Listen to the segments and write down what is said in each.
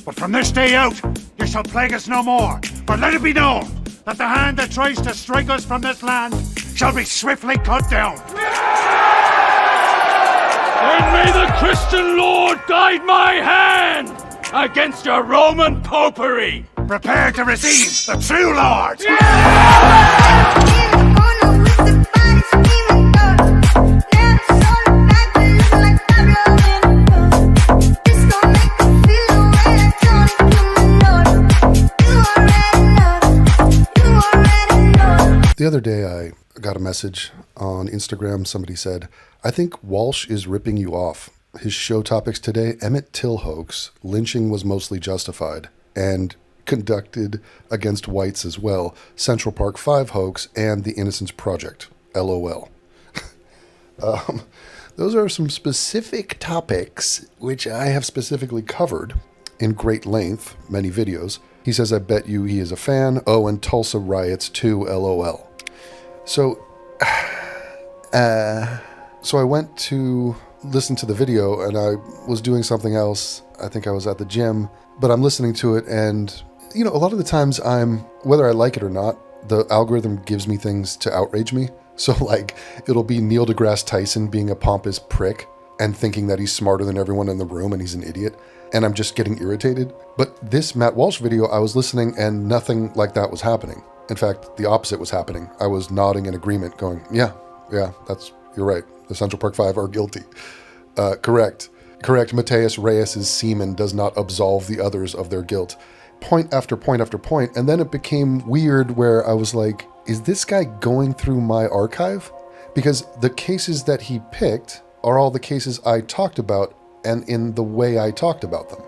But from this day out, you shall plague us no more. But let it be known that the hand that tries to strike us from this land shall be swiftly cut down. And may the Christian Lord guide my hand against your Roman popery. Prepare to receive the true Lord. The other day I got a message on Instagram. Somebody said, I think Walsh is ripping you off. His show topics today, Emmett Till hoax, lynching was mostly justified and conducted against whites as well, Central Park 5 hoax, and the Innocence Project, LOL. Those are some specific topics which I have specifically covered in great length, many videos. He says, I bet you he is a fan. Oh, and Tulsa riots too, LOL. So I went to listen to the video and I was doing something else. I think I was at the gym, but I'm listening to it and, you know, a lot of the times whether I like it or not, the algorithm gives me things to outrage me. So like, it'll be Neil deGrasse Tyson being a pompous prick and thinking that he's smarter than everyone in the room and he's an idiot. And I'm just getting irritated. But this Matt Walsh video, I was listening and nothing like that was happening. In fact, the opposite was happening. I was nodding in agreement going, yeah, you're right. The Central Park 5 are guilty. Correct. Mateus Reyes' semen does not absolve the others of their guilt. Point after point after point. And then it became weird where I was like, is this guy going through my archive? Because the cases that he picked are all the cases I talked about and in the way I talked about them.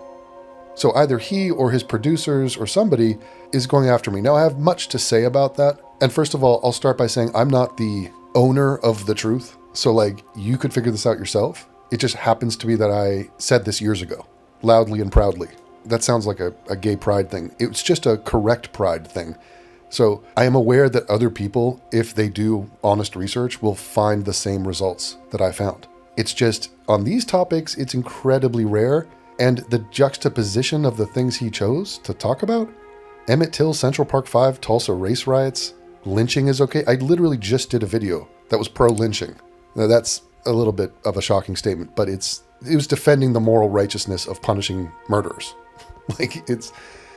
So either he or his producers or somebody is going after me. Now, I have much to say about that. And first of all, I'll start by saying I'm not the owner of the truth. So like, you could figure this out yourself. It just happens to be that I said this years ago, loudly and proudly. That sounds like a gay pride thing. It's just a correct pride thing. So I am aware that other people, if they do honest research, will find the same results that I found. It's just, on these topics, it's incredibly rare. And the juxtaposition of the things he chose to talk about, Emmett Till, Central Park 5, Tulsa race riots, lynching is okay. I literally just did a video that was pro-lynching. Now that's a little bit of a shocking statement, but it was defending the moral righteousness of punishing murderers.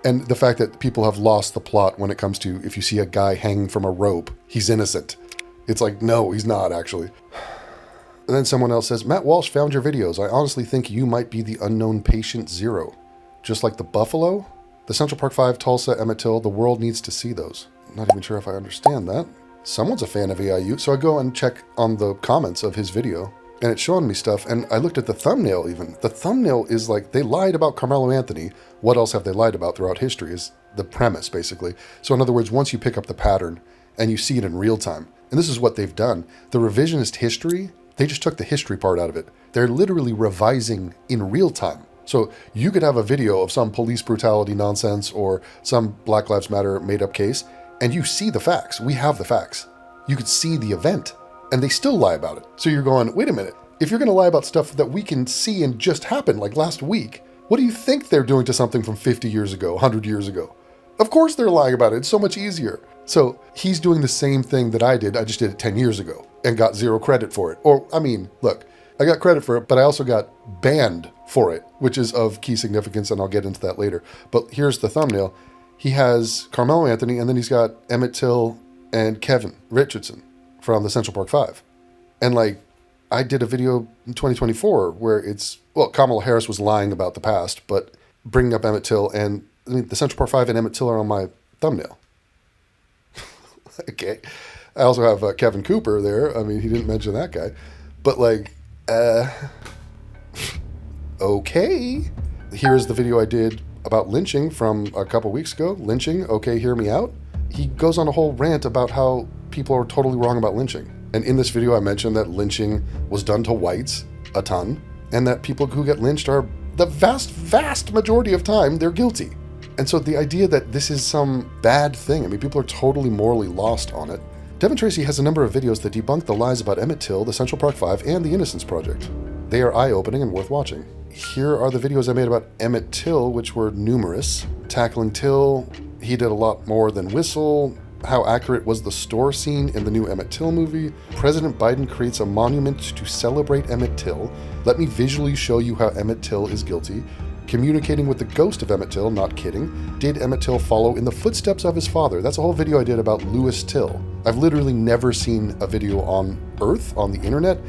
And the fact that people have lost the plot when it comes to, if you see a guy hanging from a rope, he's innocent. It's like, no, he's not actually. And then someone else says, Matt Walsh found your videos. I honestly think you might be the unknown patient zero. Just like the Buffalo, the Central Park 5, Tulsa, Emmett Till, the world needs to see those. I'm not even sure if I understand that. Someone's a fan of AIU, so I go and check on the comments of his video, and it's showing me stuff, and I looked at the thumbnail even. The thumbnail is like, they lied about Carmelo Anthony. What else have they lied about throughout history is the premise, basically. So in other words, once you pick up the pattern, and you see it in real time, and this is what they've done, the revisionist history, they just took the history part out of it. They're literally revising in real time. So you could have a video of some police brutality nonsense or some Black Lives Matter made up case, and you see the facts. We have the facts. You could see the event, and they still lie about it. So you're going, wait a minute. If you're going to lie about stuff that we can see and just happened, like last week, what do you think they're doing to something from 50 years ago, 100 years ago? Of course they're lying about it. It's so much easier. So he's doing the same thing that I did. I just did it 10 years ago and got zero credit for it. Or, I mean, look, I got credit for it, but I also got banned for it, which is of key significance, and I'll get into that later. But here's the thumbnail. He has Carmelo Anthony, and then he's got Emmett Till and Kevin Richardson from the Central Park 5. And like, I did a video in 2024 where it's, well, Kamala Harris was lying about the past, but bringing up Emmett Till, and I mean, the Central Park 5 and Emmett Till are on my thumbnail. Okay. I also have Kevin Cooper there. I mean, he didn't mention that guy. But like, okay. Here's the video I did about lynching from a couple weeks ago. Lynching, okay, hear me out. He goes on a whole rant about how people are totally wrong about lynching. And in this video, I mentioned that lynching was done to whites a ton, and that people who get lynched are the vast majority of time, they're guilty. And so the idea that this is some bad thing, I mean, people are totally morally lost on it. Devin Tracy has a number of videos that debunk the lies about Emmett Till, the Central Park 5, and the Innocence Project. They are eye-opening and worth watching. Here are the videos I made about Emmett Till, which were numerous. Tackling Till, he did a lot more than whistle. How accurate was the store scene in the new Emmett Till movie? President Biden creates a monument to celebrate Emmett Till. Let me visually show you how Emmett Till is guilty. Communicating with the ghost of Emmett Till, not kidding. Did Emmett Till follow in the footsteps of his father? That's a whole video I did about Lewis Till. I've literally never seen a video on Earth, on the internet,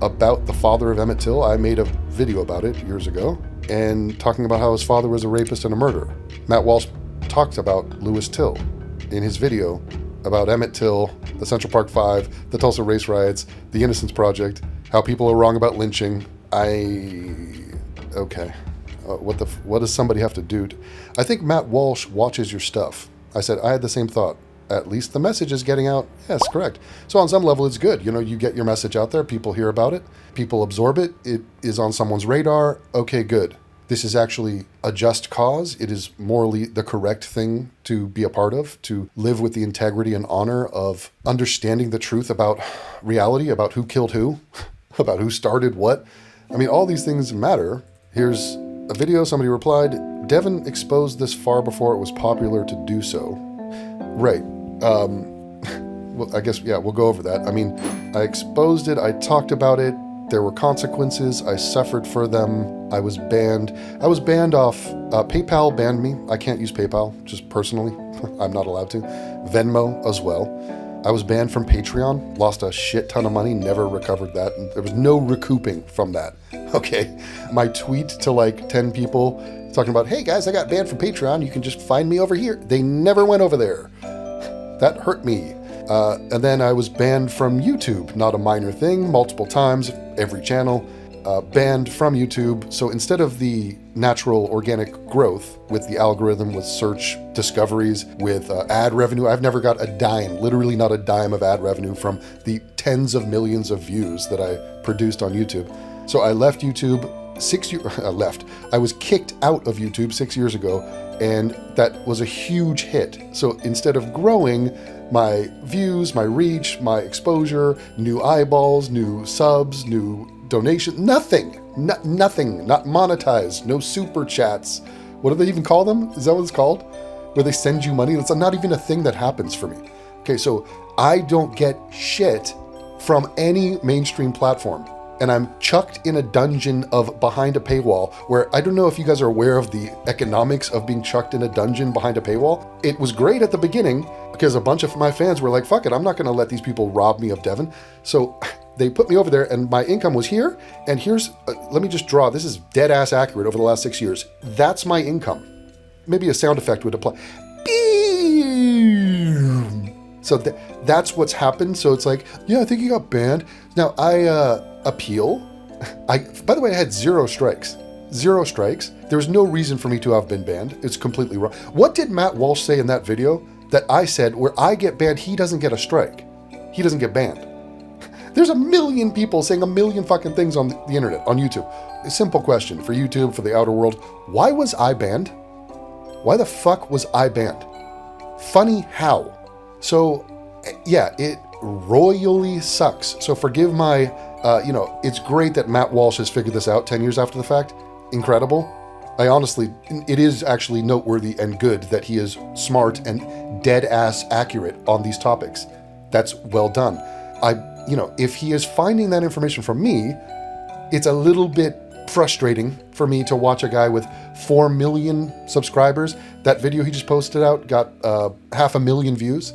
about the father of Emmett Till. I made a video about it years ago, and talking about how his father was a rapist and a murderer. Matt Walsh talked about Lewis Till in his video about Emmett Till, the Central Park Five, the Tulsa Race Riots, the Innocence Project, how people are wrong about lynching. Okay. What does somebody have to do? I think Matt Walsh watches your stuff. I said, I had the same thought. At least the message is getting out. Yes, correct. So on some level, it's good. You know, you get your message out there, people hear about it, people absorb it, it is on someone's radar. Okay, good. This is actually a just cause. It is morally the correct thing to be a part of, to live with the integrity and honor of understanding the truth about reality, about who killed who, about who started what. I mean, all these things matter. Here's a video, somebody replied, Devin exposed this far before it was popular to do so. Right. Well, I guess, yeah, we'll go over that. I mean, I exposed it, I talked about it, there were consequences, I suffered for them, I was banned. I was banned off, PayPal banned me. I can't use PayPal, just personally. I'm not allowed to. Venmo as well. I was banned from Patreon, lost a shit ton of money, never recovered that. And there was no recouping from that. Okay. My tweet to like 10 people talking about, hey guys, I got banned from Patreon. You can just find me over here. They never went over there. That hurt me. And then I was banned from YouTube, not a minor thing, multiple times, every channel, banned from YouTube. So instead of the natural organic growth with the algorithm, with search discoveries, with ad revenue, I've never got a dime, literally not a dime of ad revenue from the tens of millions of views that I produced on YouTube. So I left YouTube 6 years, I was kicked out of YouTube 6 years ago, and that was a huge hit. So instead of growing, my views, my reach, my exposure, new eyeballs, new subs, new donation, nothing, nothing, not monetized, no super chats. What do they even call them? Is that what it's called? Where they send you money? That's not even a thing that happens for me. Okay, so I don't get shit from any mainstream platform. And I'm chucked in a dungeon of behind a paywall where I don't know if you guys are aware of the economics of being chucked in a dungeon behind a paywall. It was great at the beginning because a bunch of my fans were like, fuck it, I'm not going to let these people rob me of Devin. So they put me over there and my income was here. And here's, let me just draw, this is dead ass accurate over the last 6 years. That's my income. Maybe a sound effect would apply. So that's what's happened. So it's like, yeah, I think you got banned. Now I appeal. By the way, I had 0 strikes. 0 strikes. There was no reason for me to have been banned. It's completely wrong. What did Matt Walsh say in that video that I said where I get banned, he doesn't get a strike? He doesn't get banned. There's a million people saying a million fucking things on the internet, on YouTube. A simple question for YouTube, for the outer world. Why was I banned? Why the fuck was I banned? Funny how? So, yeah, it royally sucks. So forgive my, it's great that Matt Walsh has figured this out 10 years after the fact. Incredible. I honestly, it is actually noteworthy and good that he is smart and dead ass accurate on these topics. That's well done. If he is finding that information from me, it's a little bit frustrating for me to watch a guy with 4 million subscribers. That video he just posted out got 500,000 views.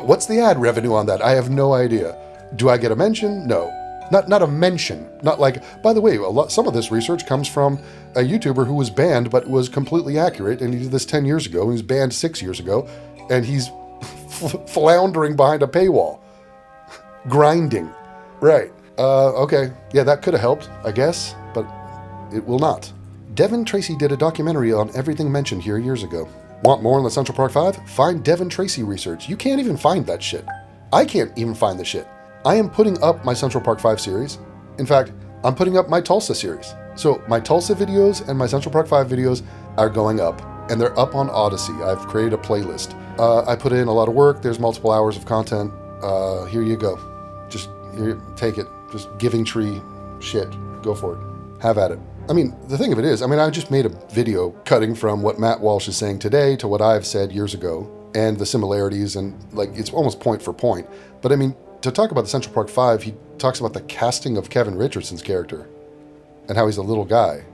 What's the ad revenue on that? I have no idea. Do I get a mention? No. Not a mention. Not like, by the way, some of this research comes from a YouTuber who was banned but was completely accurate, and he did this 10 years ago, and he was banned 6 years ago, and he's floundering behind a paywall. Grinding. Right. Okay. Yeah, that could have helped, I guess, but it will not. Devin Tracy did a documentary on everything mentioned here years ago. Want more on the Central Park 5? Find Devin Tracy research. You can't even find that shit. I can't even find the shit. I am putting up my Central Park 5 series. In fact, I'm putting up my Tulsa series. So my Tulsa videos and my Central Park 5 videos are going up, and they're up on Odyssey. I've created a playlist. I put in a lot of work. There's multiple hours of content. Here you go. Just here, take it. Just giving tree shit. Go for it. have at it. I mean, the thing of it is, I mean, I just made a video cutting from what Matt Walsh is saying today to what I've said years ago and the similarities, and like it's almost point for point. But I mean, to talk about the Central Park Five, he talks about the casting of Kevin Richardson's character and how he's a little guy.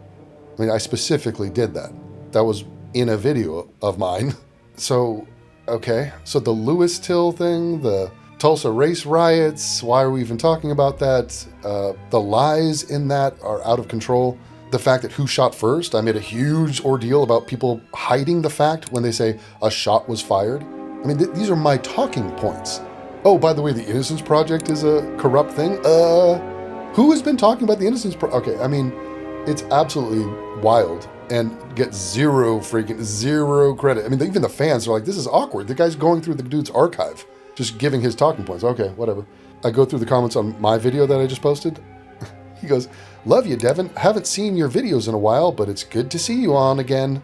I mean, I specifically did that. That was in a video of mine. So, okay. So the Lewis Till thing, the Tulsa race riots, why are we even talking about that? The lies in that are out of control. The fact that who shot first, I made a huge ordeal about people hiding the fact when they say a shot was fired. I mean, these are my talking points. Oh, by the way, the Innocence Project is a corrupt thing. Who has been talking about the Innocence Project? Okay, I mean, it's absolutely wild and gets zero credit. I mean, even the fans are like, this is awkward. The guy's going through the dude's archive, just giving his talking points. Okay, whatever. I go through the comments on my video that I just posted. He goes, love you, Devin. Haven't seen your videos in a while, but it's good to see you on again.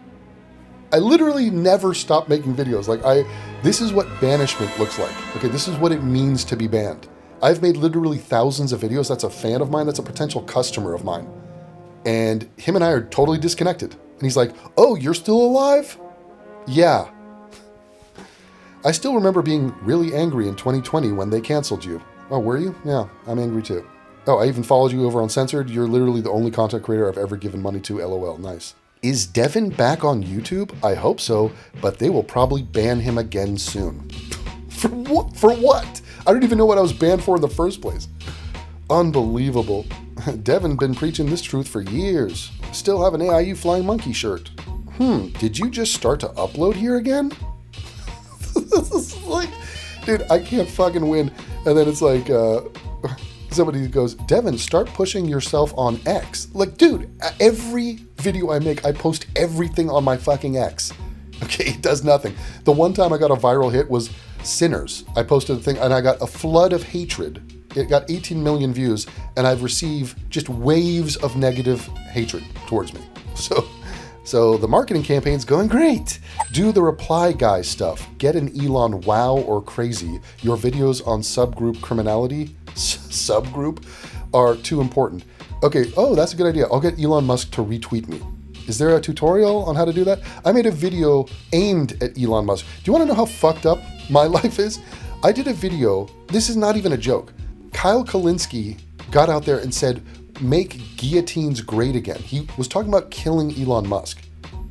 I literally never stop making videos. This is what banishment looks like. Okay, this is what it means to be banned. I've made literally thousands of videos. That's a fan of mine. That's a potential customer of mine. And him and I are totally disconnected. And he's like, oh, you're still alive? Yeah. I still remember being really angry in 2020 when they canceled you. Oh, were you? Yeah, I'm angry too. Oh, I even followed you over on Censored. You're literally the only content creator I've ever given money to. LOL. Nice. Is Devin back on YouTube? I hope so, but they will probably ban him again soon. For what? For what? I don't even know what I was banned for in the first place. Unbelievable. Devin been preaching this truth for years. Still have an AIU Flying Monkey shirt. Did you just start to upload here again? This is like, dude, I can't fucking win. And then it's like, somebody goes, Devin, start pushing yourself on X. Like, dude, every video I make, I post everything on my fucking X. Okay, it does nothing. The one time I got a viral hit was Sinners. I posted a thing and I got a flood of hatred. It got 18 million views and I've received just waves of negative hatred towards me. So the marketing campaign's going great. Do the reply guy stuff. Get an Elon wow or crazy. Your videos on subgroup criminality, subgroup, are too important. Okay, oh, that's a good idea. I'll get Elon Musk to retweet me. Is there a tutorial on how to do that? I made a video aimed at Elon Musk. Do you want to know how fucked up my life is? I did a video, this is not even a joke. Kyle Kalinske got out there and said, make guillotines great again. He was talking about killing Elon Musk.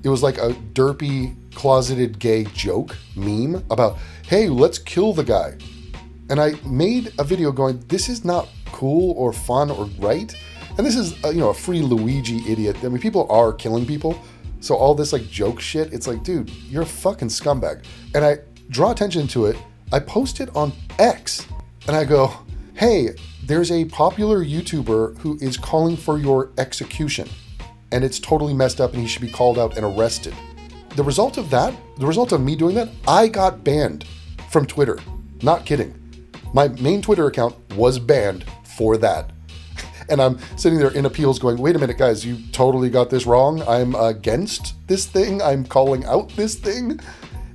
It was like a derpy, closeted gay joke meme about, hey, let's kill the guy. And I made a video going, this is not cool or fun or right. And this is, a free Luigi idiot. I mean, people are killing people. So all this like joke shit, it's like, dude, you're a fucking scumbag. And I draw attention to it. I post it on X and I go, hey, there's a popular YouTuber who is calling for your execution and it's totally messed up and he should be called out and arrested. The result of me doing that, I got banned from Twitter. Not kidding. My main Twitter account was banned for that. And I'm sitting there in appeals going, wait a minute, guys, you totally got this wrong. I'm against this thing. I'm calling out this thing.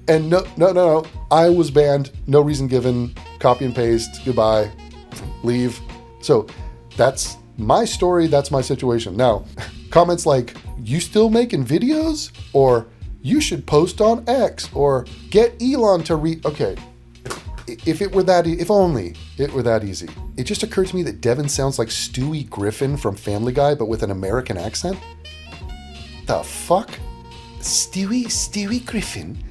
And no. I was banned. No reason given. Copy and paste. Goodbye. Leave. So that's my story. That's my situation. Now, comments like, you still making videos? Or you should post on X? Or get Elon to okay. If only it were that easy. It just occurred to me that Devin sounds like Stewie Griffin from Family Guy, but with an American accent. The fuck? Stewie Griffin?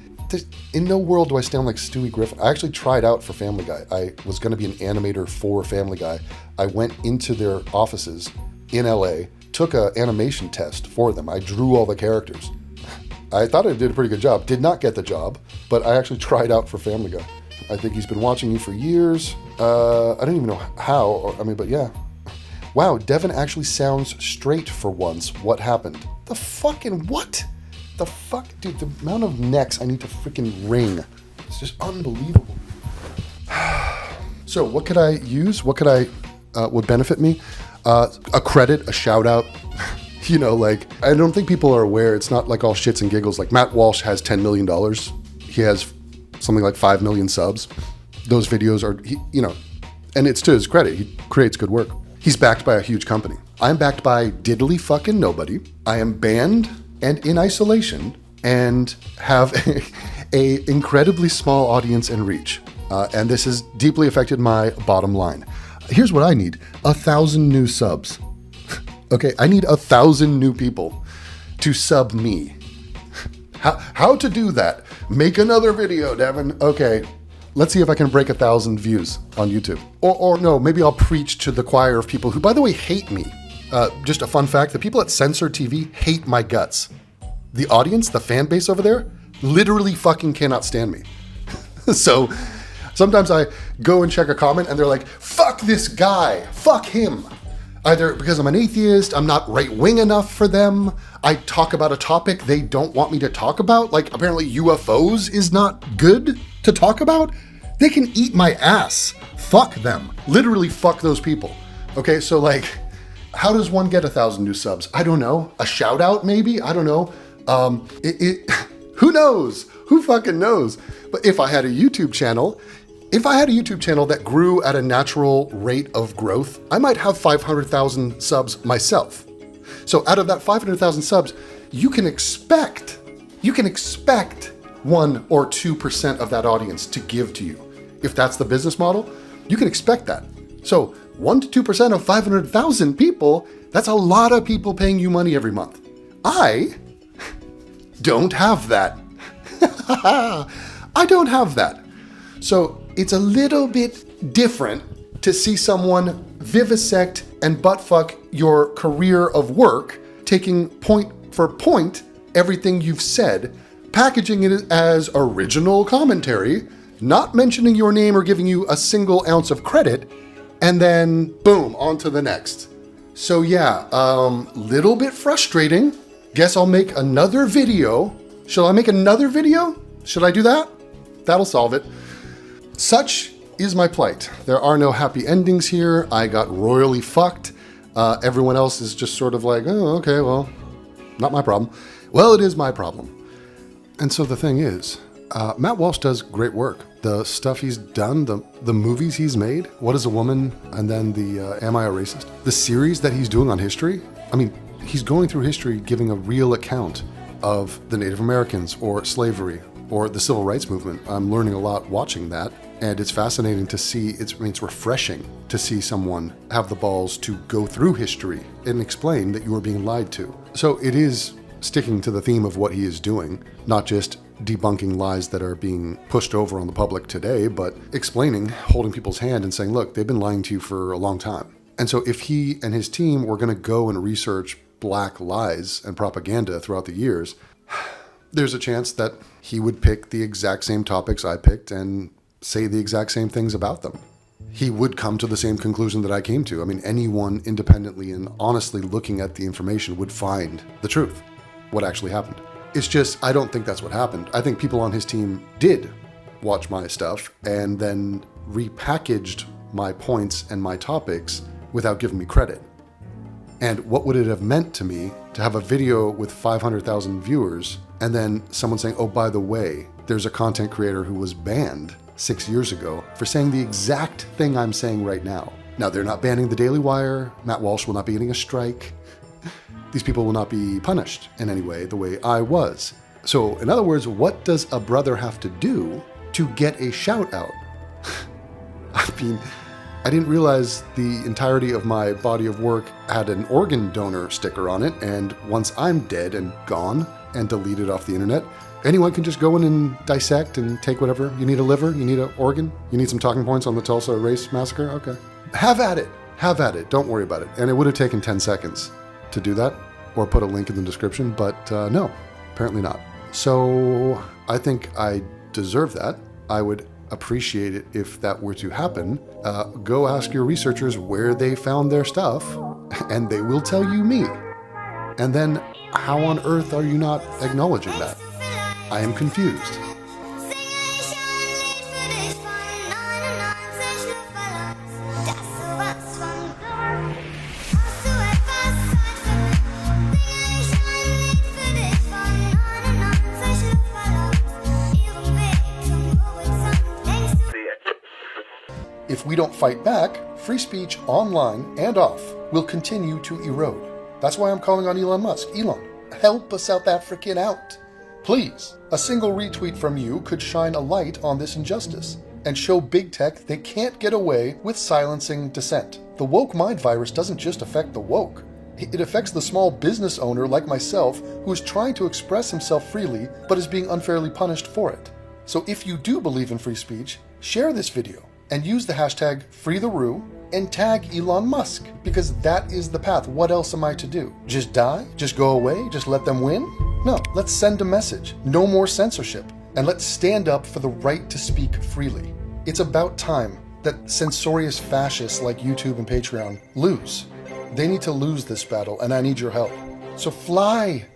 In no world do I sound like Stewie Griffin. I actually tried out for Family Guy. I was going to be an animator for Family Guy. I went into their offices in LA, took an animation test for them. I drew all the characters. I thought I did a pretty good job. Did not get the job, but I actually tried out for Family Guy. I think he's been watching you for years. I don't even know how, but yeah. Wow, Devin actually sounds straight for once. What happened? The fucking what? The fuck? Dude, the amount of necks I need to freaking wring. It's just unbelievable. So what could I use? What could would benefit me? A credit, a shout out. I don't think people are aware. It's not like all shits and giggles. Like Matt Walsh has $10 million. He has something like 5 million subs. Those videos are, and it's to his credit. He creates good work. He's backed by a huge company. I am backed by diddly fucking nobody. I am banned and in isolation and have a incredibly small audience and reach. And this has deeply affected my bottom line. Here's what I need: 1,000 new subs. Okay, I need 1,000 new people to sub me. How to do that? Make another video, Devin. Okay, let's see if I can break 1,000 views on YouTube. Or no, maybe I'll preach to the choir of people who, by the way, hate me. Just a fun fact, the people at Censored TV hate my guts. The audience, the fan base over there, literally fucking cannot stand me. So sometimes I go and check a comment and they're like, fuck this guy, fuck him. Either because I'm an atheist, I'm not right-wing enough for them, I talk about a topic they don't want me to talk about, like apparently UFOs is not good to talk about. They can eat my ass. Fuck them. Literally fuck those people. Okay, so like, how does one get 1,000 new subs? I don't know. A shout out maybe? I don't know. Who knows? Who fucking knows? But if I had a YouTube channel that grew at a natural rate of growth, I might have 500,000 subs myself. So out of that 500,000 subs, you can expect 1 or 2% of that audience to give to you. If that's the business model, you can expect that. So 1 to 2% of 500,000 people, that's a lot of people paying you money every month. I don't have that. I don't have that. So it's a little bit different to see someone vivisect and buttfuck your career of work, taking point for point everything you've said, packaging it as original commentary, not mentioning your name or giving you a single ounce of credit, and then boom, on to the next. So yeah, little bit frustrating. Guess I'll make another video. Shall I make another video? Should I do that? That'll solve it. Such is my plight. There are no happy endings here. I got royally fucked. Everyone else is just sort of like, oh, okay, well, not my problem. Well, it is my problem. And so the thing is, Matt Walsh does great work. The stuff he's done, the movies he's made, What is a Woman, and then the Am I a Racist? The series that he's doing on history, I mean, he's going through history giving a real account of the Native Americans or slavery or the Civil Rights Movement. I'm learning a lot watching that, and it's fascinating to see, it's refreshing to see someone have the balls to go through history and explain that you are being lied to. So it is sticking to the theme of what he is doing, not just debunking lies that are being pushed over on the public today, but explaining, holding people's hand and saying, look, they've been lying to you for a long time. And so if he and his team were going to go and research black lies and propaganda throughout the years, there's a chance that he would pick the exact same topics I picked and say the exact same things about them. He would come to the same conclusion that I came to. I mean, anyone independently and honestly looking at the information would find the truth, what actually happened. It's just, I don't think that's what happened. I think people on his team did watch my stuff and then repackaged my points and my topics without giving me credit. And what would it have meant to me to have a video with 500,000 viewers and then someone saying, oh, by the way, there's a content creator who was banned 6 years ago for saying the exact thing I'm saying right now. Now, they're not banning the Daily Wire. Matt Walsh will not be getting a strike. These people will not be punished in any way the way I was. So, in other words, what does a brother have to do to get a shout out? I mean, I didn't realize the entirety of my body of work had an organ donor sticker on it, and once I'm dead and gone and deleted off the internet, anyone can just go in and dissect and take whatever. You need a liver, you need an organ, you need some talking points on the Tulsa Race Massacre? Okay. Have at it. Have at it. Don't worry about it. And it would have taken 10 seconds to do that, or put a link in the description, but no, apparently not. So I think I deserve that. I would appreciate it if that were to happen. Go ask your researchers where they found their stuff, and they will tell you me. And then how on earth are you not acknowledging that? I am confused. If we don't fight back, free speech online and off will continue to erode. That's why I'm calling on Elon Musk. Elon, help a South African out. Please, a single retweet from you could shine a light on this injustice and show big tech they can't get away with silencing dissent. The woke mind virus doesn't just affect the woke. It affects the small business owner like myself who is trying to express himself freely but is being unfairly punished for it. So if you do believe in free speech, share this video and use the hashtag #FreeTheRoo and tag Elon Musk, because that is the path. What else am I to do? Just die? Just go away? Just let them win? No, let's send a message. No more censorship. And let's stand up for the right to speak freely. It's about time that censorious fascists like YouTube and Patreon lose. They need to lose this battle, and I need your help. So fly,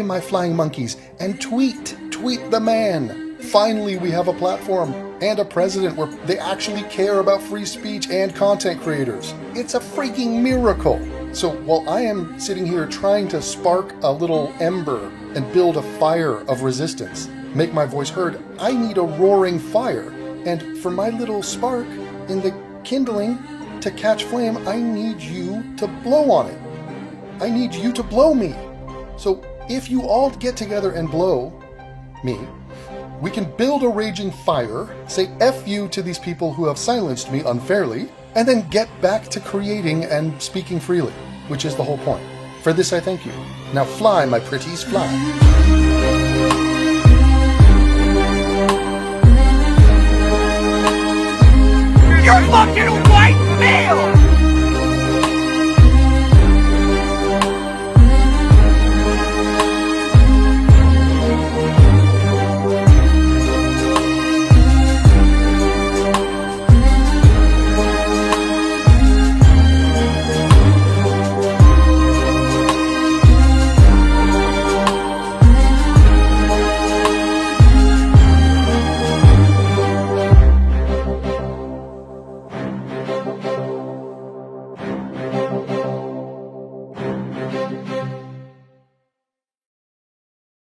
my flying monkeys, and tweet the man. Finally, we have a platform and a president where they actually care about free speech and content creators. It's a freaking miracle. So while I am sitting here trying to spark a little ember and build a fire of resistance, make my voice heard, I need a roaring fire. And for my little spark in the kindling to catch flame, I need you to blow on it. I need you to blow me. So if you all get together and blow me, we can build a raging fire, say F you to these people who have silenced me unfairly, and then get back to creating and speaking freely, which is the whole point. For this I thank you. Now fly, my pretties, fly.